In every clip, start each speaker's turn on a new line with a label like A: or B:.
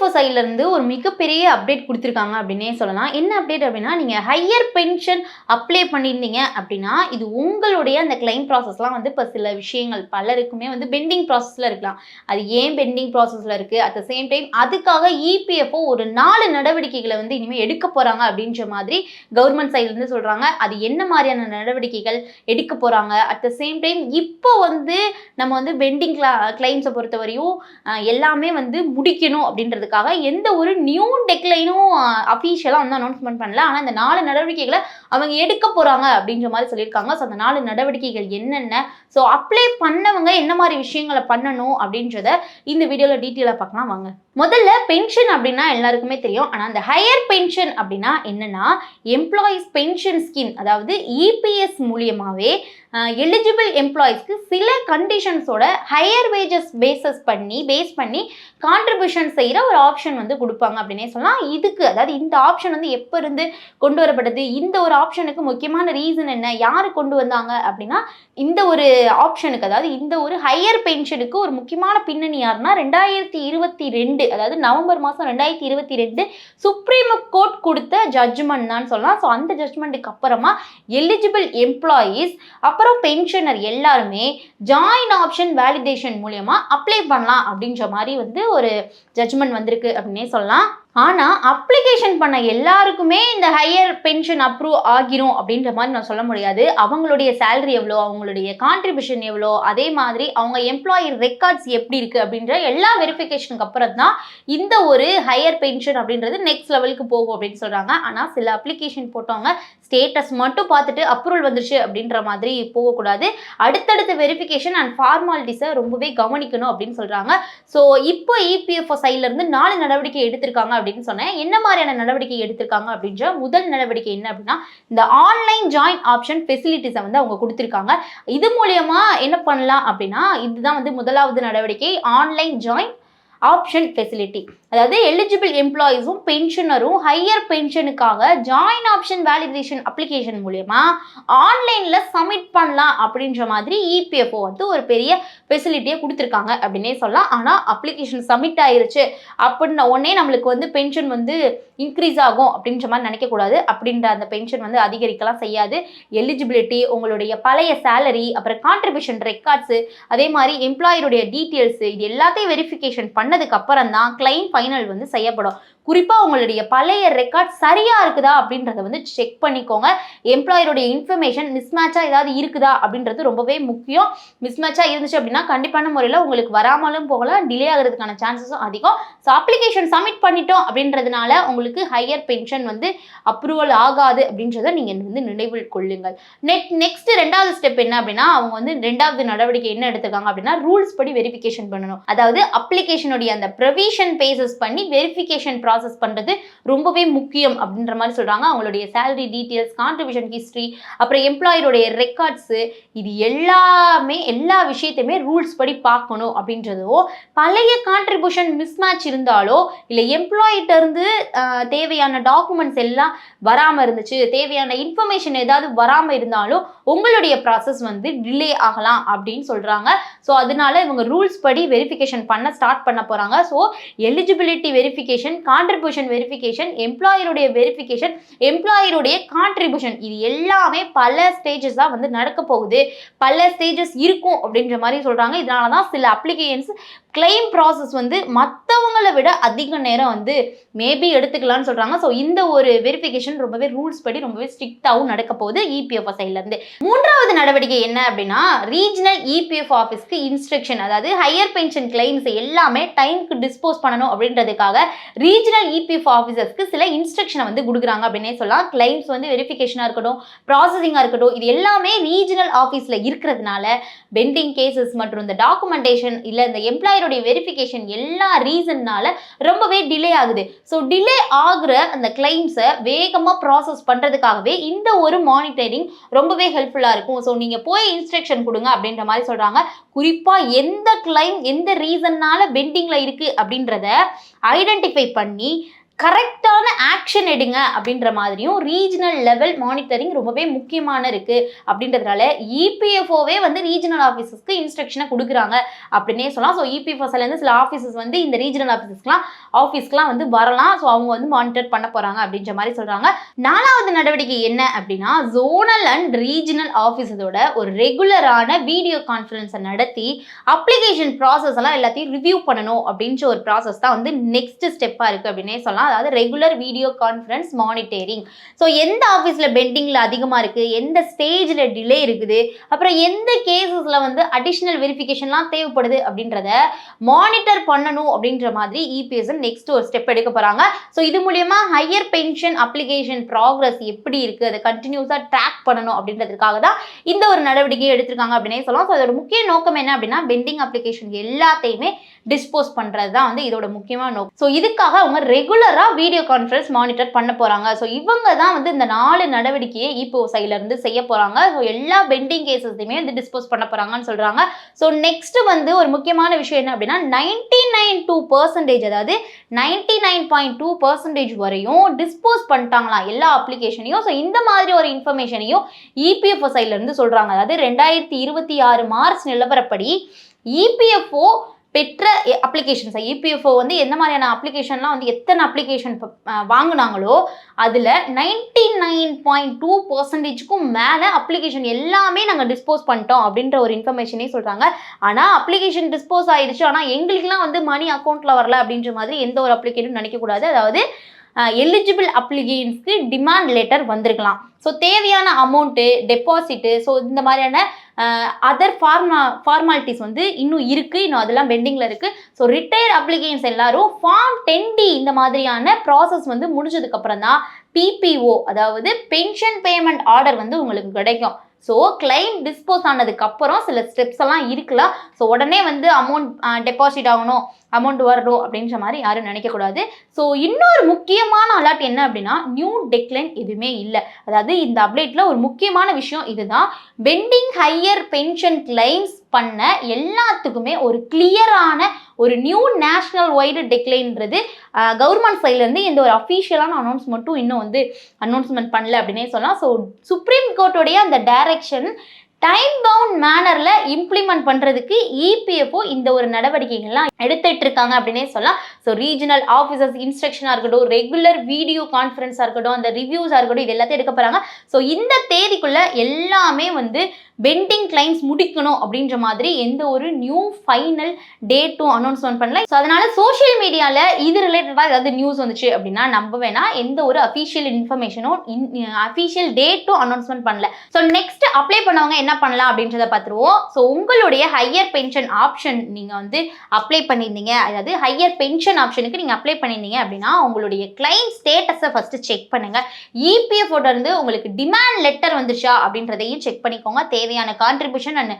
A: EPFO சைட்ல இருந்து ஒரு மிகப்பெரிய அப்டேட் கொடுத்துருக்காங்க அப்படின்னே சொல்லலாம். என்ன அப்டேட் அப்படின்னா, நீங்க ஹையர் பென்ஷன் அப்ளை பண்ணியிருந்தீங்க அப்படின்னா, இது உங்களுடைய அந்த கிளைம் ப்ராசஸ்லாம் வந்து இப்போ சில விஷயங்கள் பலருக்குமே வந்து பெண்டிங் ப்ராசஸ்ல இருக்கலாம். அது ஏன் பெண்டிங் ப்ராசஸ்ல இருக்கு? அட் த சேம் டைம் அதுக்காக இபிஎஃப்ஓ ஒரு 4 நடவடிக்கைகளை வந்து இனிமே எடுக்க போறாங்க அப்படின்ற மாதிரி கவர்மெண்ட் சைட்ல இருந்து சொல்றாங்க. அது என்ன மாதிரியான நடவடிக்கைகள் எடுக்க போறாங்க? அட் த சேம் டைம் இப்போ வந்து நம்ம வந்து பெண்டிங் கிளைம்ஸை பொறுத்தவரையும் எல்லாமே வந்து முடிக்கணும் அப்படின்றதுக்காக எந்த ஒரு நியூ டெக்லைனும் அஃபீஷியலாக வந்து அனௌன்ஸ்மெண்ட் பண்ணல. ஆனால் இந்த 4 நடவடிக்கைகளை அவங்க எடுக்க போறாங்க அப்படின்ற மாதிரி சொல்லியிருக்காங்க. ஸோ அந்த 4 நடவடிக்கைகள் என்னென்ன, ஸோ அப்ளை பண்ணவங்க என்ன மாதிரி விஷயங்களை பண்ணணும் அப்படின்றத இந்த வீடியோவில் டீட்டெயிலாக பார்க்கலாம் வாங்க. முதல்ல பென்ஷன் அப்படின்னா எல்லாருக்குமே தெரியும். ஆனால் அந்த ஹையர் பென்ஷன் அப்படின்னா என்னன்னா, எம்ப்ளாயிஸ் பென்ஷன் ஸ்கீம், அதாவது இபிஎஸ் மூலியமாவே எலிஜிபிள் எம்ப்ளாயிஸ்க்கு சில கண்டிஷன்ஸோட ஹையர் வேஜஸ் பேஸ் பண்ணி கான்ட்ரிபியூஷன் செய்கிற ஒரு ஆப்ஷன் வந்து கொடுப்பாங்க அப்படின்னே சொல்லலாம். இதுக்கு அதாவது இந்த ஆப்ஷன் வந்து எப்போ இருந்து கொண்டு வரப்பட்டது, இந்த ஒரு ஆப்ஷனுக்கு முக்கியமான ரீசன் என்ன, யார் கொண்டு வந்தாங்க அப்படின்னா, இந்த ஒரு ஆப்ஷனுக்கு அதாவது இந்த ஒரு ஹையர் பென்ஷனுக்கு ஒரு முக்கியமான பின்னணி யாருன்னா 2022 அதாவது நவம்பர் மாதம் 2022 சுப்ரீம் கோர்ட் கொடுத்த ஜட்ஜ்மெண்ட் தான் சொல்லலாம். ஸோ அந்த ஜட்ஜ்மெண்ட்டுக்கு அப்புறமா எலிஜிபிள் எம்ப்ளாயீஸ் அப்புறம் பென்ஷனர் எல்லாருமே ஜாயின் ஆப்ஷன் வேலிடேஷன் மூலமா அப்ளை பண்ணலாம் அப்படின்ற மாதிரி வந்து ஒரு ஜட்ஜ்மெண்ட் வந்திருக்கு அப்படின்னே சொல்லலாம். ஆனால் அப்ளிகேஷன் பண்ண எல்லாருக்குமே இந்த ஹையர் பென்ஷன் அப்ரூவ் ஆகிரும் அப்படின்ற மாதிரி நான் சொல்ல முடியாது. அவங்களுடைய சேலரி எவ்வளோ, அவங்களுடைய கான்ட்ரிபியூஷன் எவ்வளோ, அதே மாதிரி அவங்க எம்ப்ளாயி ரெக்கார்ட்ஸ் எப்படி இருக்குது அப்படின்ற எல்லா வெரிஃபிகேஷனுக்கு அப்புறம் தான் இந்த ஒரு ஹையர் பென்ஷன் அப்படின்றது நெக்ஸ்ட் லெவலுக்கு போகும் அப்படின்னு சொல்கிறாங்க. ஆனால் சில அப்ளிகேஷன் போட்டவங்க ஸ்டேட்டஸ் மட்டும் பார்த்துட்டு அப்ரூவல் வந்துருச்சு அப்படின்ற மாதிரி போகக்கூடாது. அடுத்தடுத்த வெரிஃபிகேஷன் அண்ட் ஃபார்மாலிட்டிஸை ரொம்பவே கவனிக்கணும் அப்படின்னு சொல்கிறாங்க. ஸோ இப்போ இபிஎஃப்ஓ சைட்லேருந்து 4 நடவடிக்கை எடுத்திருக்காங்க அப்படின்னு சொன்னேன். என்ன மாதிரியான நடவடிக்கை எடுத்திருக்காங்க அப்படின்ற முதல் நடவடிக்கை என்ன அப்படின்னா, இந்த ஆன்லைன் ஜாயின் ஆப்ஷன் ஃபெசிலிட்டிஸை வந்து அவங்க கொடுத்திருக்காங்க. இது மூலியமா என்ன பண்ணலாம் அப்படின்னா, இதுதான் வந்து முதலாவது நடவடிக்கை, ஆன்லைன் ஜாயின் ஆப்ஷன் ஃபெசிலிட்டி. அதாவது எலிஜிபிள் எம்ப்ளாயீஸும் பென்ஷனரும் ஹையர் பென்ஷனுக்காக ஜாயின் ஆப்ஷன் வேலிடேஷன் அப்ளிகேஷன் மூலமா ஆன்லைன்ல சப்மிட் பண்ணலாம் அப்படின்ற மாதிரி இபிஎஃப்ஓ வந்து ஒரு பெரிய ஃபெசிலிட்டியை கொடுத்துருக்காங்க அப்படின்னே சொல்லலாம். ஆனால் அப்ளிகேஷன் சப்மிட் ஆயிருச்சு அப்படின்ன உடனே நம்மளுக்கு வந்து பென்ஷன் வந்து இன்க்ரீஸ் ஆகும் அப்படின்ற மாதிரி நினைக்கக்கூடாது. அப்படின்ற அந்த பென்ஷன் வந்து அதிகரிக்கலாம் செய்யாது. எலிஜிபிலிட்டி, உங்களுடைய பழைய சேலரி, அப்புறம் கான்ட்ரிபியூஷன் ரெக்கார்ட்ஸு, அதே மாதிரி எம்ப்ளாயருடைய டீட்டெயில்ஸு, இது எல்லாத்தையும் வெரிஃபிகேஷன் பண்ணதுக்கு அப்புறம் தான் கிளைம் ஃபைனல் வந்து செய்யப்படும். குறிப்பாக உங்களுடைய பழைய ரெக்கார்ட் சரியாக இருக்குதா அப்படின்றத வந்து செக் பண்ணிக்கோங்க. எம்ப்ளாயருடைய இன்ஃபர்மேஷன் மிஸ்மேட்சாக ஏதாவது இருக்குதா அப்படின்றது ரொம்பவே முக்கியம். மிஸ்மேட்சாக இருந்துச்சு அப்படின்னா கண்டிப்பான முறையில் உங்களுக்கு வராமலும் போகலாம், டிலே ஆகிறதுக்கான சான்சஸும் அதிகம். ஸோ அப்ளிகேஷன் சப்மிட் பண்ணிட்டோம் அப்படின்றதுனால உங்களுக்கு ஹையர் பென்ஷன் வந்து அப்ரூவல் ஆகாது அப்படின்றத நீங்கள் வந்து நினைவில் கொள்ளுங்கள். நெக்ஸ்ட் 2வது ஸ்டெப் என்ன அப்படின்னா, அவங்க வந்து 2வது நடவடிக்கை என்ன எடுத்துக்காங்க அப்படின்னா, ரூல்ஸ் படி வெரிஃபிகேஷன் பண்ணணும். அதாவது அப்ளிகேஷனுடைய அந்த ப்ரொவிஷன் பேசஸ் பண்ணி வெரிஃபிகேஷன் ப்ராசஸ் பண்றது ரொம்பவே முக்கியம் அப்படின்ற மாதிரி சொல்றாங்க. அவங்களுடைய சேலரி டீடைல்ஸ், கான்ட்ரிபியூஷன் ஹிஸ்டரி, அப்புறம் எம்ப்ளாயருடைய ரெக்கார்ட்ஸ், இது எல்லாமே எல்லா விஷயத்தையுமே ரூல்ஸ் படி பார்க்கணும் அப்படின்றதோ, பழைய கான்ட்ரிபியூஷன் மிஸ்மேட்ச் இருந்தாலோ இல்லை எம்ப்ளாயிட்ட இருந்து தேவையான டாக்குமெண்ட்ஸ் எல்லாம் வராமல் இருந்துச்சு, தேவையான இன்ஃபர்மேஷன் ஏதாவது வராமல் இருந்தாலும் உங்களுடைய ப்ராசஸ் வந்து டிலே ஆகலாம் அப்படின்னு சொல்றாங்க. ஸோ அதனால இவங்க ரூல்ஸ் படி வெரிஃபிகேஷன் பண்ண ஸ்டார்ட் பண்ண போறாங்க. So eligibility verification, contribution verification, எம்ப்ளாயருடைய வெரிஃபிகேஷன், எம்ப்ளாயருடைய கான்ட்ரிபியூஷன், இது எல்லாமே பல ஸ்டேஜஸ் தான் வந்து நடக்க போகுது, பல ஸ்டேஜஸ் இருக்கும் அப்படின்ற மாதிரி சொல்றாங்க. இதனால தான் சில அப்ளிகேஷன்ஸ் கிளைம் ப்ராசஸ் வந்து மற்றவங்களை விட அதிக நேரம் வந்து மேபி எடுத்துக்கலாம்னு சொல்றாங்க. ஸோ இந்த ஒரு வெரிஃபிகேஷன் ரொம்பவே ரூல்ஸ் படி ரொம்பவே ஸ்ட்ரிக்டாகவும் நடக்க போகுது இபிஎஃப்ஓ சைட்ல இருந்து. 3வது நடவடிக்கை என்ன அப்படின்னா, ரீஜனல் இபிஎஃப் ஆஃபீஸ்க்கு இன்ஸ்ட்ரக்ஷன், அதாவது ஹையர் பென்ஷன் கிளைம்ஸ் எல்லாமே டைமுக்கு டிஸ்போஸ் பண்ணணும் அப்படின்றதுக்காக ரீஜனல் இபிஎஃப் ஆஃபீஸர்ஸ்க்கு சில இன்ஸ்ட்ரக்ஷனை வந்து கொடுக்குறாங்க அப்படின்னே சொல்லலாம். கிளைம்ஸ் வந்து வெரிஃபிகேஷனாக இருக்கட்டும், ப்ராசஸிங்காக இருக்கட்டும், இது எல்லாமே ரீஜனல் ஆஃபீஸில் இருக்கிறதுனால பெண்டிங் கேசஸ் மற்றும் இந்த டாக்குமெண்டேஷன் இல்லை இந்த எம்ப்ளாயருடைய வெரிஃபிகேஷன் எல்லா ரீசன்னால ரொம்பவே டிலே ஆகுது. ஸோ டிலே ஆகுற அந்த கிளைம்ஸை வேகமாக ப்ராசஸ் பண்ணுறதுக்காகவே இந்த ஒரு மானிட்டரிங் ரொம்பவே ஹெல்ப்ஃபுல்லாக இருக்கும். ஸோ நீங்கள் போய் இன்ஸ்ட்ரக்ஷன் கொடுங்க அப்படின்ற மாதிரி சொல்கிறாங்க. குறிப்பாக எந்த கிளைம் எந்த ரீசன்னால பெண்டிங்கில் இருக்குது அப்படின்றத ஐடென்டிஃபை பண்ணி கரெக்டான ஆக்ஷன் எடுங்க அப்படின்ற மாதிரியும் ரீஜனல் லெவல் மானிட்டரிங் ரொம்பவே முக்கியமான இருக்கு அப்படின்றதுனால இபிஎஃப்ஓவே வந்து ரீஜனல் ஆஃபீஸஸ்க்கு இன்ஸ்ட்ரக்ஷனை கொடுக்குறாங்க அப்படின்னே சொல்லலாம். ஸோ இபிஎஃப்ஓஸ்லேருந்து சில ஆஃபீஸஸ் வந்து இந்த ரீஜனல் ஆஃபீஸ்க்குலாம் வந்து வரலாம். ஸோ அவங்க வந்து மானிட்டர் பண்ண போறாங்க அப்படின்ற மாதிரி சொல்றாங்க. 4வது நடவடிக்கை என்ன அப்படின்னா, ஜோனல் அண்ட் ரீஜனல் ஆஃபீஸஸோட ஒரு ரெகுலரான வீடியோ கான்ஃபரன்ஸை நடத்தி அப்ளிகேஷன் ப்ராசஸ் எல்லாம் எல்லாத்தையும் ரிவ்யூ பண்ணணும் அப்படின்ற ஒரு ப்ராசஸ் தான் வந்து நெக்ஸ்ட் ஸ்டெப்பா இருக்கு அப்படின்னே சொல்லலாம். அதாவது regular video conference monitoring. So எந்த ஆஃபீஸில் பெண்டிங்கில் அதிகமாக இருக்குது, எந்த ஸ்டேஜில் டிலே இருக்குது, அப்புறம் எந்த கேசஸில் வந்து அடிஷ்னல் வெரிஃபிகேஷன்லாம் தேவைப்படுது அப்படின்றத மானிட்டர் பண்ணணும் அப்படின்ற மாதிரி இபிஎஸ் நெக்ஸ்ட் ஒரு ஸ்டெப் எடுக்க போகிறாங்க. ஸோ இது மூலயமா ஹையர் பென்ஷன் அப்ளிகேஷன் ப்ராக்ரஸ் எப்படி இருக்குது அதை கண்டினியூஸாக ட்ராக் பண்ணணும் அப்படின்றதுக்காக தான் இந்த ஒரு நடவடிக்கையை எடுத்திருக்காங்க அப்படின்னே சொல்லலாம். ஸோ அதோட முக்கிய நோக்கம் என்ன அப்படின்னா, பெண்டிங் அப்ளிகேஷன் எல்லாத்தையுமே டிஸ்போஸ் பண்ணுறது தான் வந்து இதோட முக்கியமான நோக்கம். ஸோ இதுக்காக அவங்க ரெகுலராக வீடியோ கான்ஃபரன்ஸ் மானிட்டர் பண்ண போகிறாங்க. ஸோ இவங்க தான் வந்து இந்த 4 நடவடிக்கையை இபிஓ சைட்லேருந்து செய்ய போகிறாங்க. ஸோ எல்லா பெண்டிங் கேசஸையுமே வந்து டிஸ்போஸ் பண்ண போகிறாங்கன்னு சொல்கிறாங்க. ஸோ நெக்ஸ்ட் வந்து ஒரு முக்கியமான விஷயம் என்ன அப்படின்னா, 99.2% அதாவது 99.2% வரையும் டிஸ்போஸ் பண்ணிட்டாங்களாம் எல்லா அப்ளிகேஷனையும். ஸோ இந்த மாதிரி ஒரு இன்ஃபர்மேஷனையும் இபிஎஃப்ஓ சைட்லேருந்து சொல்கிறாங்க. அதாவது 2026 மார்ச் நிலவரப்படி இபிஎஃப்ஓ பெற்ற அப்ளிகேஷன்ஸ், இபிஎஃப்ஓ வந்து எந்த மாதிரியான அப்ளிகேஷன்லாம் வந்து எத்தனை அப்ளிகேஷன் வாங்கினாங்களோ அதில் 99.2%க்கும் மேலே அப்ளிகேஷன் எல்லாமே நாங்கள் டிஸ்போஸ் பண்ணிட்டோம் அப்படின்ற ஒரு இன்ஃபர்மேஷனே சொல்கிறாங்க. ஆனால் அப்ளிகேஷன் டிஸ்போஸ் ஆயிடுச்சு, ஆனால் எங்களுக்குலாம் வந்து மணி அக்கௌண்ட்டில் வரல அப்படின்ற மாதிரி எந்த ஒரு அப்ளிகேஷனும் நினைக்கக்கூடாது. அதாவது எலிஜிபிள் அப்ளிகேஷன்ஸ்க்கு டிமாண்ட் லெட்டர் வந்திருக்கலாம். ஸோ தேவையான அமௌண்ட்டு, டெபாசிட்டு, ஸோ இந்த மாதிரியான அதர் ஃபார்மாலிட்டிஸ் வந்து இன்னும் இருக்குது, இன்னும் அதெல்லாம் பெண்டிங்கில் இருக்குது. ஸோ ரிட்டையர்ட் அப்ளிகேஷன்ஸ் எல்லாரும் ஃபார்ம் 10D இந்த மாதிரியான ப்ராசஸ் வந்து முடிஞ்சதுக்கப்புறம் தான் பிபிஓ அதாவது பென்ஷன் பேமெண்ட் ஆர்டர் வந்து உங்களுக்கு கிடைக்கும். ஸோ கிளைம் டிஸ்போஸ் ஆனதுக்கு அப்புறம் சில ஸ்டெப்ஸ் எல்லாம் இருக்கலாம். ஸோ உடனே வந்து அமௌண்ட் டெபாசிட் ஆகணும், அமௌண்ட் வரணும் அப்படின்ற மாதிரி யாரும் நினைக்கக்கூடாது. ஸோ இன்னொரு முக்கியமான அலர்ட் என்ன அப்படின்னா, நியூ டெக்லைன் எதுவுமே இல்லை. அதாவது இந்த அப்டேட்டில் ஒரு முக்கியமான விஷயம் இதுதான், பெண்டிங் ஹையர் பென்ஷன் கிளைம்ஸ் பண்ண எல்லாத்துக்குமே ஒரு கிளியரான ஒரு நியூ நேஷனல் வைடு டெக்லைன்றது கவர்மெண்ட் சைட்லேருந்து எந்த ஒரு அஃபீஷியலான அனௌன்ஸ்மெண்ட்டும் இன்னும் வந்து அனௌன்ஸ்மெண்ட் பண்ணல அப்படின்னே சொல்லலாம். ஸோ சுப்ரீம் கோர்ட்டோடைய அந்த டைரக்ஷன் டைம் பவுண்ட் மேனர்ல இம்ப்ளிமெண்ட் பண்றதுக்கு இபிஎஃப்ஓ இந்த ஒரு நடவடிக்கைகள்லாம் எடுத்துட்டு இருக்காங்க அப்படின்னே சொல்லலாம். ஸோ ரீஜனல் ஆஃபீஸர்ஸ் இன்ஸ்ட்ரக்ஷனாக இருக்கட்டும், ரெகுலர் வீடியோ கான்ஃபரன்ஸாக இருக்கட்டும், அந்த ரிவ்யூஸாக இருக்கட்டும், இது எல்லாத்தையும் எடுக்க போறாங்க. ஸோ இந்த தேதிக்குள்ள எல்லாமே வந்து பெண்டிங் கிளைம்ஸ் முடிக்கணும் அப்படின்ற மாதிரி எந்த ஒரு நியூ ஃபைனல் டேட்டும் அனௌன்ஸ்மெண்ட் பண்ணல. ஸோ அதனால சோஷியல் மீடியாவில் இது ரிலேட்டடாக ஏதாவது நியூஸ் வந்துச்சு அப்படின்னா நம்ப வேணாம், எந்த ஒரு அஃபீஷியல் இன்ஃபர்மேஷனும் அஃபீஷியல் டேட்டும் அனௌன்ஸ்மெண்ட் பண்ணல. ஸோ நெக்ஸ்ட் அப்ளை பண்ணவங்க என்ன பண்ணலாம் அப்படின்றத பார்த்துருவோம். ஸோ உங்களுடைய ஹையர் பென்ஷன் ஆப்ஷன் நீங்கள் வந்து அப்ளை பண்ணியிருந்தீங்க, அதாவது ஹையர் பென்ஷன் ஆப்ஷனுக்கு நீங்கள் அப்ளை பண்ணியிருந்தீங்க அப்படின்னா உங்களுடைய கிளைம் ஸ்டேட்டஸை ஃபஸ்ட்டு செக் பண்ணுங்க. இபிஎஃப்ஓட இருந்து உங்களுக்கு டிமாண்ட் லெட்டர் வந்துருச்சா அப்படின்றதையும் செக் பண்ணிக்கோங்க. தேவையான கான்ட்ரிபியூஷன் அண்ட்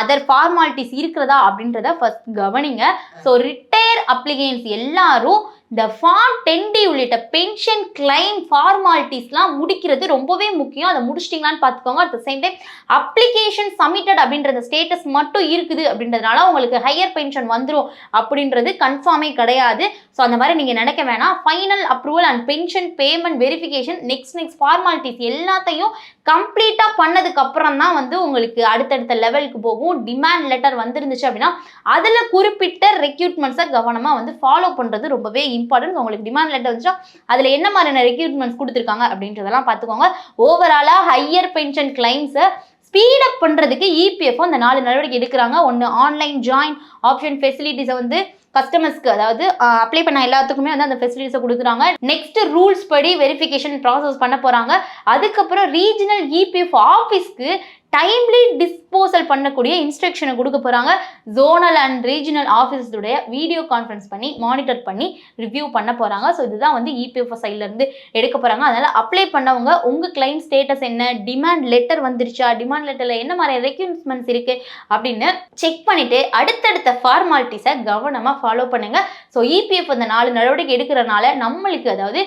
A: அதர் ஃபார்மாலிட்டிஸ் இருக்கிறதா அப்படின்றத ஃபர்ஸ்ட் கவனிங்க. ஸோ ரிட்டையர் அப்ளிகேஷன்ஸ் எல்லாரும் இந்த ஃபார்ம் 10D உள்ளிட்ட பென்ஷன் கிளைம் ஃபார்மாலிட்டிஸ்லாம் முடிக்கிறது ரொம்பவே முக்கியம். அதை முடிச்சிட்டிங்களான்னு பார்த்துக்கோங்க. At the same time application submitted அப்படின்ற ஸ்டேட்டஸ் மட்டும் இருக்குது அப்படின்றதுனால உங்களுக்கு ஹையர் பென்ஷன் வந்துடும் அப்படின்றது கன்ஃபார்மே கிடையாது. ஸோ அந்த மாதிரி நீங்கள் நினைக்க வேணாம். Final approval and pension payment verification next formalities எல்லாத்தையும் கம்ப்ளீட்டாக பண்ணதுக்கு அப்புறம் தான் வந்து உங்களுக்கு அடுத்தடுத்த லெவலுக்கு போகும். டிமாண்ட் லெட்டர் வந்துருந்துச்சு அப்படின்னா அதில் குறிப்பிட்ட ரெக்யூட்மெண்ட்ஸை கவனமாக வந்து ஃபாலோ பண்ணுறது ரொம்பவே இம்பார்ட்டன்ட். உங்களுக்கு டிமாண்ட் லெட்டர் வந்துச்சா அதில் என்ன மாதிரியான ரெக்யூட்மெண்ட்ஸ் கொடுத்துருக்காங்க அப்படின்றதெல்லாம் பார்த்துக்கோங்க. ஓவராலாக ஹையர் பென்ஷன் கிளைம்ஸை ஸ்பீடப் பண்ணுறதுக்கு இபிஎஃப்ஓ அந்த 4 நடவடிக்கை எடுக்கிறாங்க. ஒன்று, ஆன்லைன் ஜாயின் ஆப்ஷன் ஃபெசிலிட்டிஸை வந்து கஸ்டமர்ஸ்க்கு, அதாவது அப்ளை பண்ண எல்லாத்துக்குமே வந்து அந்த ஃபெசிலிட்டிஸை கொடுக்குறாங்க. நெக்ஸ்ட் ரூல்ஸ் படி வெரிஃபிகேஷன் ப்ராசஸ் பண்ண போகிறாங்க. அதுக்கப்புறம் ரீஜனல் இபிஎஃப் ஆஃபீஸ்க்கு டைம்லி டிஸ்போசல் பண்ணக்கூடிய இன்ஸ்ட்ரக்ஷனை கொடுக்க போகிறாங்க. ஜோனல் அண்ட் ரீஜனல் ஆஃபீஸுடைய வீடியோ கான்ஃபரன்ஸ் பண்ணி மானிட்டர் பண்ணி ரிவ்யூ பண்ண போகிறாங்க. ஸோ இதுதான் வந்து இபிஎஃப்ஓ சைட்லேருந்து எடுக்க போகிறாங்க. அதனால் அப்ளை பண்ணவங்க உங்கள் கிளைம் ஸ்டேட்டஸ் என்ன, டிமாண்ட் லெட்டர் வந்துருச்சா, டிமாண்ட் லெட்டரில் என்ன மாதிரி ரெக்யூர்மெண்ட்ஸ் இருக்குது அப்படின்னு செக் பண்ணிவிட்டு அடுத்தடுத்த ஃபார்மாலிட்டிஸை கவனமாக ஃபாலோ பண்ணுங்கள். ஸோ இபிஎஃப் அந்த 4 நடவடிக்கை எடுக்கிறனால நம்மளுக்கு, அதாவது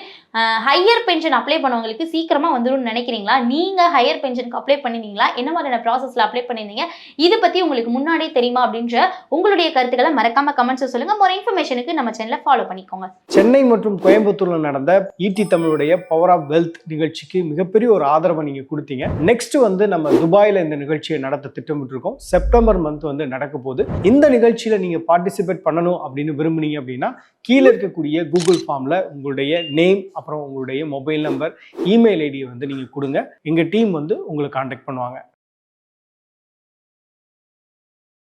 A: ஹையர் பென்ஷன் அப்ளை பண்ணவங்களுக்கு சீக்கிரமாக வந்துடும் நினைக்கிறீங்களா? நீங்கள் ஹையர் பென்ஷனுக்கு அப்ளை பண்ணினீங்களா? என்ன மாதிரியான ப்ராசஸ்ல அப்ளை பண்ணியிருந்தீங்க, இதை பத்தி உங்களுக்கு முன்னாடியே தெரியுமா அப்படின்ற உங்களுடைய கருத்துக்களை மறக்காம கமெண்ட்ஸ் சொல்லுங்க. மோர் இன்ஃபர்மேஷனுக்கு நம்ம சேனலை ஃபாலோ பண்ணிக்கோங்க.
B: சென்னை மற்றும் கோயம்புத்தூர்ல நடந்த ஈடி தமிழுடைய பவர் ஆஃப் வெல்த் நிகழ்ச்சிக்கு மிகப்பெரிய ஒரு ஆதரவை நீங்க கொடுத்தீங்க. நெக்ஸ்ட் வந்து நம்ம துபாயில இந்த நிகழ்ச்சியை நடத்த திட்டமிட்டு இருக்கோம். செப்டம்பர் மந்த் வந்து நடக்க போகுது. இந்த நிகழ்ச்சியில நீங்க பார்ட்டிசிபேட் பண்ணணும் அப்படின்னு விரும்புனீங்க அப்படின்னா கீழே இருக்கக்கூடிய கூகுள் ஃபார்ம்ல உங்களுடைய நேம், அப்புறம் உங்களுடைய மொபைல் நம்பர், இமெயில் ஐடியை வந்து நீங்க கொடுங்க. எங்க டீம் வந்து உங்களை கான்டாக்ட் பண்ணுவாங்க.